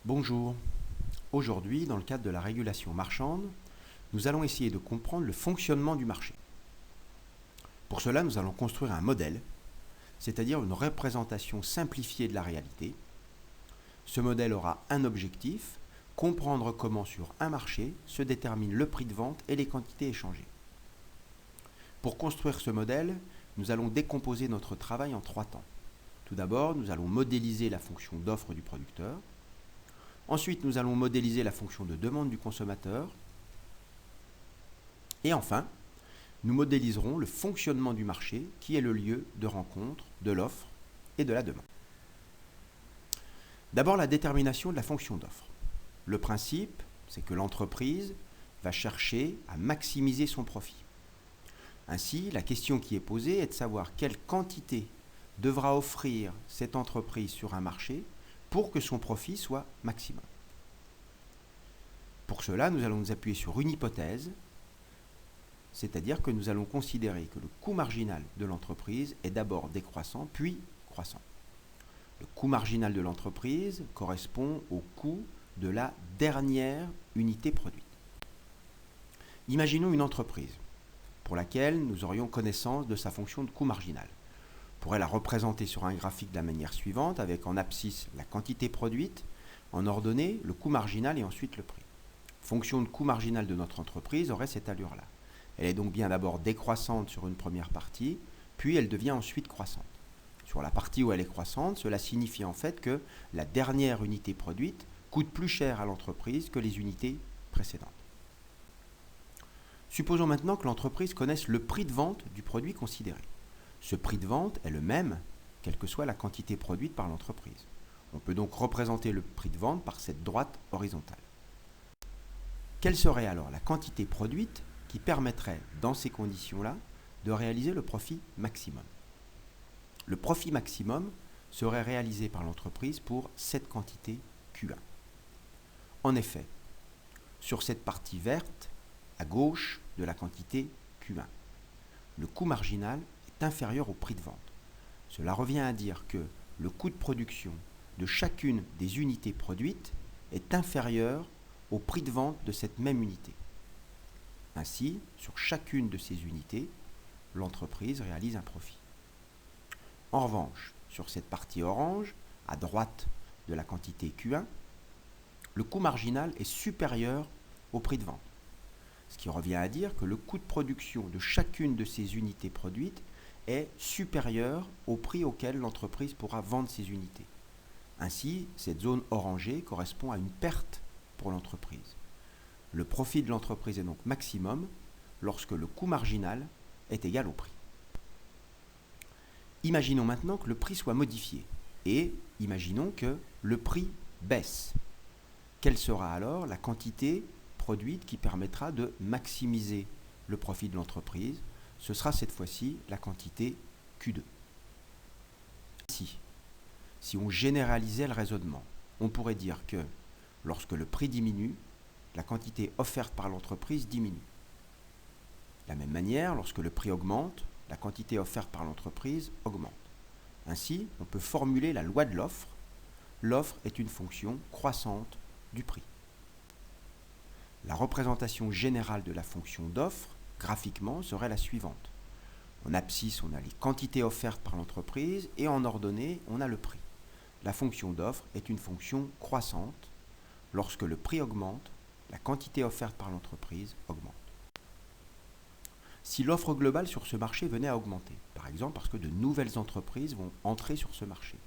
Bonjour. Aujourd'hui, dans le cadre de la régulation marchande, nous allons essayer de comprendre le fonctionnement du marché. Pour cela, nous allons construire un modèle, c'est-à-dire une représentation simplifiée de la réalité. Ce modèle aura un objectif, comprendre comment sur un marché se détermine le prix de vente et les quantités échangées. Pour construire ce modèle, nous allons décomposer notre travail en 3 temps. Tout d'abord, nous allons modéliser la fonction d'offre du producteur. Ensuite, nous allons modéliser la fonction de demande du consommateur. Et enfin, nous modéliserons le fonctionnement du marché qui est le lieu de rencontre de l'offre et de la demande. D'abord, la détermination de la fonction d'offre. Le principe, c'est que l'entreprise va chercher à maximiser son profit. Ainsi, la question qui est posée est de savoir quelle quantité devra offrir cette entreprise sur un marché pour que son profit soit maximum. Pour cela, nous allons nous appuyer sur une hypothèse, c'est-à-dire que nous allons considérer que le coût marginal de l'entreprise est d'abord décroissant, puis croissant. Le coût marginal de l'entreprise correspond au coût de la dernière unité produite. Imaginons une entreprise pour laquelle nous aurions connaissance de sa fonction de coût marginal. On pourrait la représenter sur un graphique de la manière suivante, avec en abscisse la quantité produite, en ordonnée le coût marginal et ensuite le prix. La fonction de coût marginal de notre entreprise aurait cette allure-là. Elle est donc bien d'abord décroissante sur une première partie, puis elle devient ensuite croissante. Sur la partie où elle est croissante, cela signifie en fait que la dernière unité produite coûte plus cher à l'entreprise que les unités précédentes. Supposons maintenant que l'entreprise connaisse le prix de vente du produit considéré. Ce prix de vente est le même, quelle que soit la quantité produite par l'entreprise. On peut donc représenter le prix de vente par cette droite horizontale. Quelle serait alors la quantité produite qui permettrait, dans ces conditions-là, de réaliser le profit maximum? Le profit maximum serait réalisé par l'entreprise pour cette quantité Q1. En effet, sur cette partie verte, à gauche de la quantité Q1, le coût marginal est inférieur au prix de vente. Cela revient à dire que le coût de production de chacune des unités produites est inférieur au prix de vente de cette même unité. Ainsi, sur chacune de ces unités, l'entreprise réalise un profit. En revanche, sur cette partie orange, à droite de la quantité Q1, le coût marginal est supérieur au prix de vente. Ce qui revient à dire que le coût de production de chacune de ces unités produites est supérieur au prix auquel l'entreprise pourra vendre ces unités. Ainsi, cette zone orangée correspond à une perte pour l'entreprise. Le profit de l'entreprise est donc maximum lorsque le coût marginal est égal au prix. Imaginons maintenant que le prix soit modifié et imaginons que le prix baisse. Quelle sera alors la quantité produite qui permettra de maximiser le profit de l'entreprise? Ce sera cette fois-ci la quantité Q2. Ainsi, si on généralisait le raisonnement, on pourrait dire que lorsque le prix diminue, la quantité offerte par l'entreprise diminue. De la même manière, lorsque le prix augmente, la quantité offerte par l'entreprise augmente. Ainsi, on peut formuler la loi de l'offre. L'offre est une fonction croissante du prix. La représentation générale de la fonction d'offre, graphiquement, serait la suivante. En abscisse, on a les quantités offertes par l'entreprise et en ordonnée, on a le prix. La fonction d'offre est une fonction croissante. Lorsque le prix augmente, la quantité offerte par l'entreprise augmente. Si l'offre globale sur ce marché venait à augmenter, par exemple parce que de nouvelles entreprises vont entrer sur ce marché,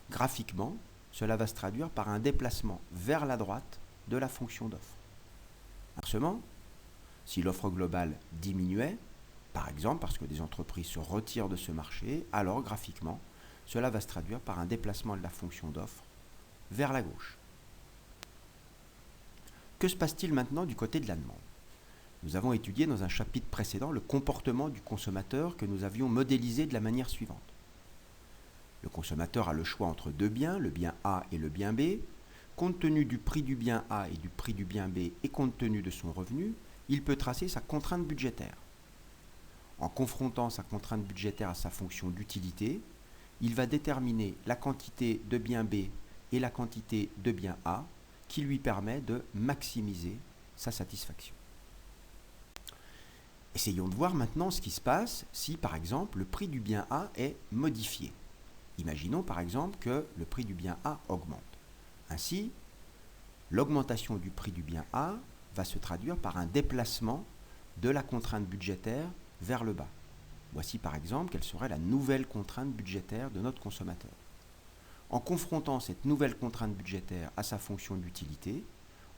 graphiquement, cela va se traduire par un déplacement vers la droite de la fonction d'offre. Inversement, si l'offre globale diminuait, par exemple parce que des entreprises se retirent de ce marché, alors graphiquement, cela va se traduire par un déplacement de la fonction d'offre vers la gauche. Que se passe-t-il maintenant du côté de la demande? Nous avons étudié dans un chapitre précédent le comportement du consommateur que nous avions modélisé de la manière suivante. Le consommateur a le choix entre deux biens, le bien A et le bien B. Compte tenu du prix du bien A et du prix du bien B et compte tenu de son revenu, il peut tracer sa contrainte budgétaire. En confrontant sa contrainte budgétaire à sa fonction d'utilité, il va déterminer la quantité de bien B et la quantité de bien A qui lui permet de maximiser sa satisfaction. Essayons de voir maintenant ce qui se passe si, par exemple, le prix du bien A est modifié. Imaginons, par exemple, que le prix du bien A augmente. Ainsi, l'augmentation du prix du bien A va se traduire par un déplacement de la contrainte budgétaire vers le bas. Voici, par exemple, quelle serait la nouvelle contrainte budgétaire de notre consommateur. En confrontant cette nouvelle contrainte budgétaire à sa fonction d'utilité,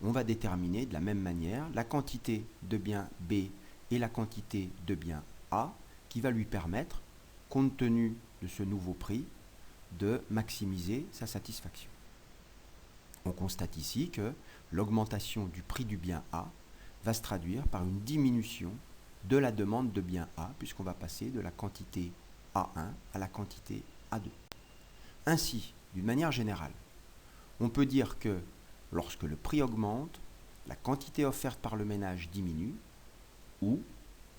on va déterminer de la même manière la quantité de bien B et la quantité de bien A qui va lui permettre, compte tenu de ce nouveau prix, de maximiser sa satisfaction. On constate ici que l'augmentation du prix du bien A va se traduire par une diminution de la demande de bien A, puisqu'on va passer de la quantité A1 à la quantité A2. Ainsi, d'une manière générale, on peut dire que lorsque le prix augmente, la quantité offerte par le ménage diminue, ou,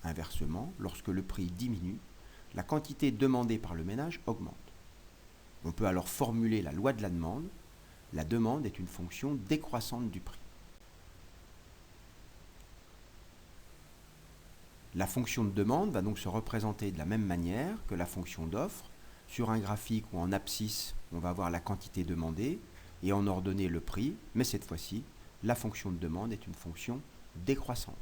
inversement, lorsque le prix diminue, la quantité demandée par le ménage augmente. On peut alors formuler la loi de la demande. La demande est une fonction décroissante du prix. La fonction de demande va donc se représenter de la même manière que la fonction d'offre. Sur un graphique ou en abscisse, on va avoir la quantité demandée et en ordonnée le prix, mais cette fois-ci, la fonction de demande est une fonction décroissante.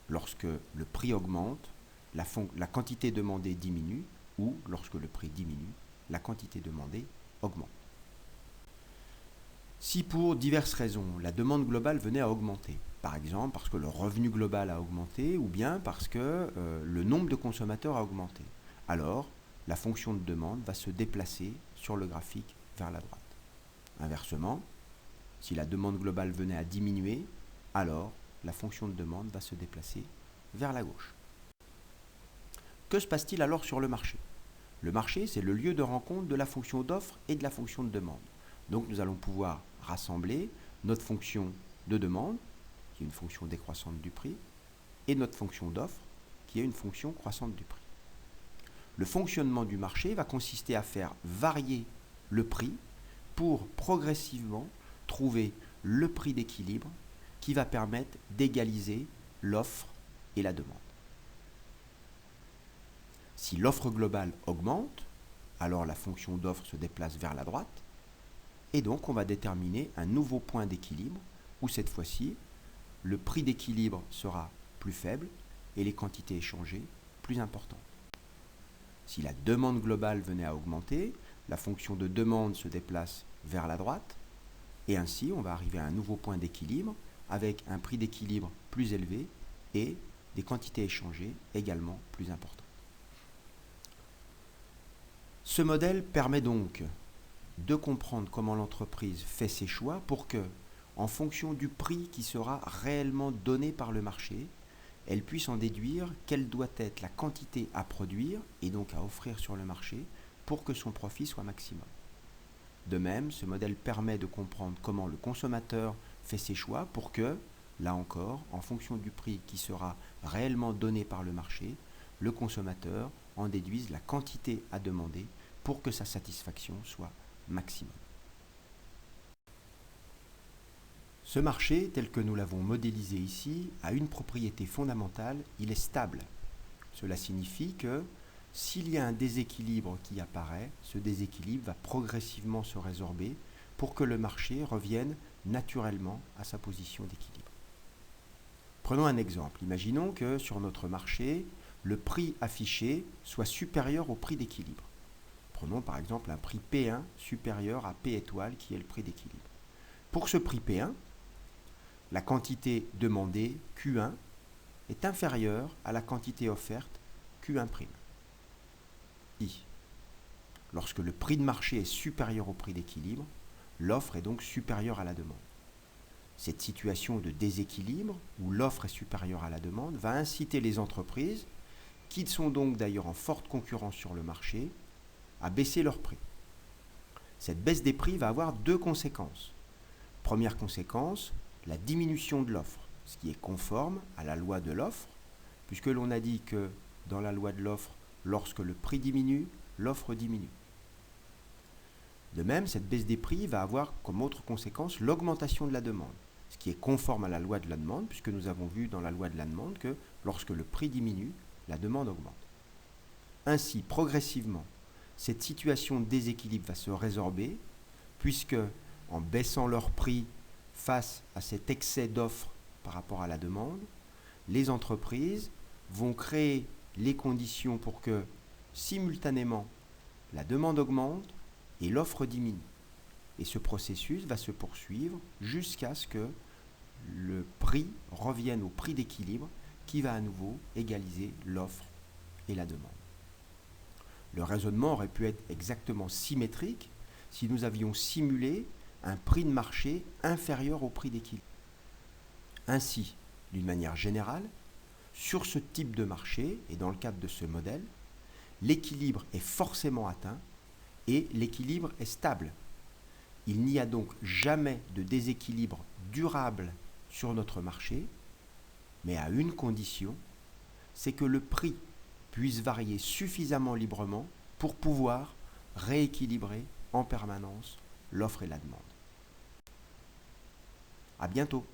Lorsque le prix augmente, la quantité demandée diminue, ou lorsque le prix diminue, la quantité demandée augmente. Si pour diverses raisons, la demande globale venait à augmenter, par exemple parce que le revenu global a augmenté ou bien parce que le nombre de consommateurs a augmenté, alors la fonction de demande va se déplacer sur le graphique vers la droite. Inversement, si la demande globale venait à diminuer, alors la fonction de demande va se déplacer vers la gauche. Que se passe-t-il alors sur le marché ? Le marché, c'est le lieu de rencontre de la fonction d'offre et de la fonction de demande. Donc nous allons pouvoir rassembler notre fonction de demande, qui est une fonction décroissante du prix, et notre fonction d'offre, qui est une fonction croissante du prix. Le fonctionnement du marché va consister à faire varier le prix pour progressivement trouver le prix d'équilibre qui va permettre d'égaliser l'offre et la demande. Si l'offre globale augmente, alors la fonction d'offre se déplace vers la droite, et donc on va déterminer un nouveau point d'équilibre où cette fois-ci, le prix d'équilibre sera plus faible et les quantités échangées plus importantes. Si la demande globale venait à augmenter, la fonction de demande se déplace vers la droite, et ainsi on va arriver à un nouveau point d'équilibre avec un prix d'équilibre plus élevé et des quantités échangées également plus importantes. Ce modèle permet donc de comprendre comment l'entreprise fait ses choix pour que, en fonction du prix qui sera réellement donné par le marché, elle puisse en déduire quelle doit être la quantité à produire et donc à offrir sur le marché pour que son profit soit maximum. De même, ce modèle permet de comprendre comment le consommateur fait ses choix pour que, là encore, en fonction du prix qui sera réellement donné par le marché, le consommateur en déduise la quantité à demander pour que sa satisfaction soit maximum. Ce marché, tel que nous l'avons modélisé ici, a une propriété fondamentale, il est stable. Cela signifie que s'il y a un déséquilibre qui apparaît, ce déséquilibre va progressivement se résorber pour que le marché revienne naturellement à sa position d'équilibre. Prenons un exemple. Imaginons que sur notre marché, le prix affiché soit supérieur au prix d'équilibre. Prenons par exemple un prix P1 supérieur à P étoile qui est le prix d'équilibre. Pour ce prix P1, la quantité demandée, Q1, est inférieure à la quantité offerte, Q1'. I. Lorsque le prix de marché est supérieur au prix d'équilibre, l'offre est donc supérieure à la demande. Cette situation de déséquilibre, où l'offre est supérieure à la demande, va inciter les entreprises, qui sont donc d'ailleurs en forte concurrence sur le marché, à baisser leurs prix. Cette baisse des prix va avoir deux conséquences. Première conséquence, la diminution de l'offre, ce qui est conforme à la loi de l'offre, puisque l'on a dit que dans la loi de l'offre, lorsque le prix diminue, l'offre diminue. De même, cette baisse des prix va avoir comme autre conséquence l'augmentation de la demande, ce qui est conforme à la loi de la demande, puisque nous avons vu dans la loi de la demande que lorsque le prix diminue, la demande augmente. Ainsi, progressivement, cette situation de déséquilibre va se résorber, puisque en baissant leur prix face à cet excès d'offres par rapport à la demande, les entreprises vont créer les conditions pour que, simultanément, la demande augmente et l'offre diminue. Et ce processus va se poursuivre jusqu'à ce que le prix revienne au prix d'équilibre qui va à nouveau égaliser l'offre et la demande. Le raisonnement aurait pu être exactement symétrique si nous avions simulé un prix de marché inférieur au prix d'équilibre. Ainsi, d'une manière générale, sur ce type de marché et dans le cadre de ce modèle, l'équilibre est forcément atteint et l'équilibre est stable. Il n'y a donc jamais de déséquilibre durable sur notre marché, mais à une condition, c'est que le prix puisse varier suffisamment librement pour pouvoir rééquilibrer en permanence l'offre et la demande. À bientôt.